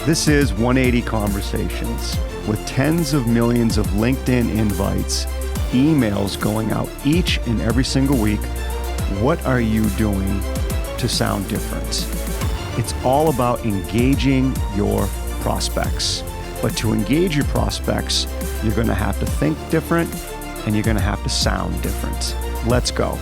This is 180 Conversations, with tens of millions of LinkedIn invites, emails going out each and every single week. What are you doing to sound different? It's all about engaging your prospects. But to engage your prospects, you're going to have to think different and you're going to have to sound different. Let's go.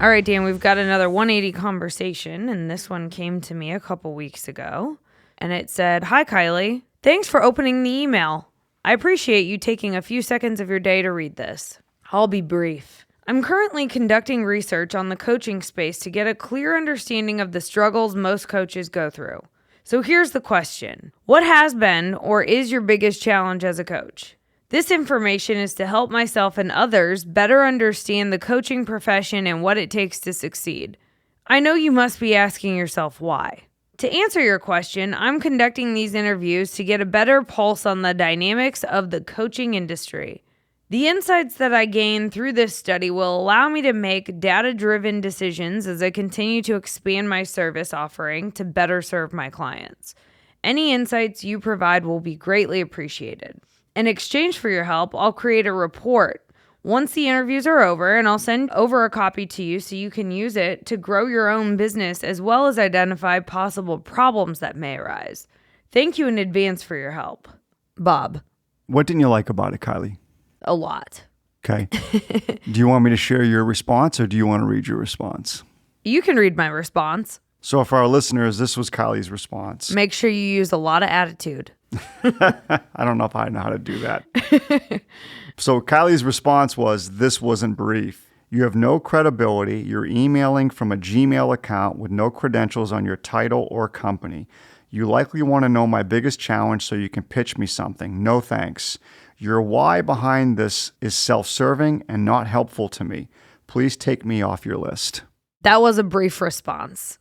All right, Dan, we've got another 180 conversation, and this one came to me a couple weeks ago, and it said, "Hi, Kiley. Thanks for opening the email. I appreciate you taking a few seconds of your day to read this. I'll be brief. I'm currently conducting research on the coaching space to get a clear understanding of the struggles most coaches go through. So here's the question. What has been or is your biggest challenge as a coach? This information is to help myself and others better understand the coaching profession and what it takes to succeed. I know you must be asking yourself why. To answer your question, I'm conducting these interviews to get a better pulse on the dynamics of the coaching industry. The insights that I gain through this study will allow me to make data-driven decisions as I continue to expand my service offering to better serve my clients. Any insights you provide will be greatly appreciated. In exchange for your help, I'll create a report once the interviews are over, and I'll send over a copy to you so you can use it to grow your own business as well as identify possible problems that may arise. Thank you in advance for your help. Bob." What didn't you like about it, Kiley? A lot. Okay. Do you want me to share your response or do you want to read your response? You can read my response. So for our listeners, this was Kiley's response. Make sure you use a lot of attitude. I don't know if I know how to do that. So Kiley's response was, "This wasn't brief. You have no credibility. You're emailing from a Gmail account with no credentials on your title or company. You likely want to know my biggest challenge so you can pitch me something. No thanks. Your why behind this is self-serving and not helpful to me. Please take me off your list." That was a brief response.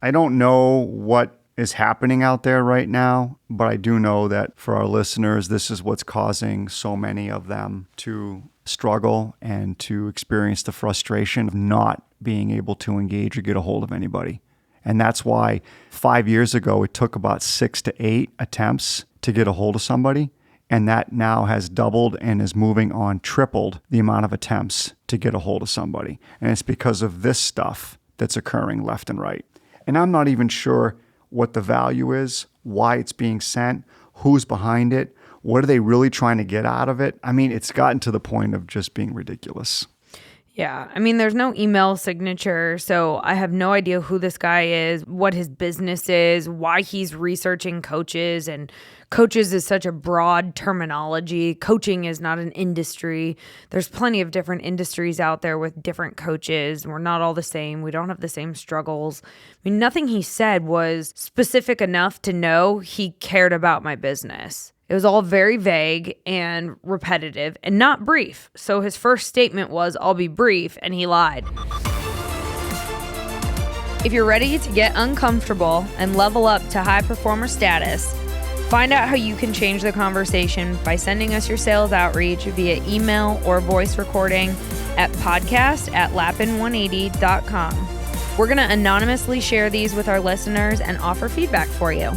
I don't know what is happening out there right now, but I do know that for our listeners, this is what's causing so many of them to struggle and to experience the frustration of not being able to engage or get a hold of anybody. And that's why 5 years ago, it took about 6 to 8 attempts to get a hold of somebody. And that now has doubled and is moving on tripled the amount of attempts to get a hold of somebody. And it's because of this stuff that's occurring left and right. And I'm not even sure what the value is, why it's being sent, who's behind it, what are they really trying to get out of it? I mean, it's gotten to the point of just being ridiculous. Yeah, I mean, there's no email signature, so I have no idea who this guy is, what his business is, why he's researching coaches, and coaches is such a broad terminology. Coaching is not an industry. There's plenty of different industries out there with different coaches. We're not all the same. We don't have the same struggles. I mean, nothing he said was specific enough to know he cared about my business. It was all very vague and repetitive and not brief. So his first statement was, "I'll be brief," and he lied. If you're ready to get uncomfortable and level up to high performer status, find out how you can change the conversation by sending us your sales outreach via email or voice recording at podcast@lapin180.com. We're going to anonymously share these with our listeners and offer feedback for you.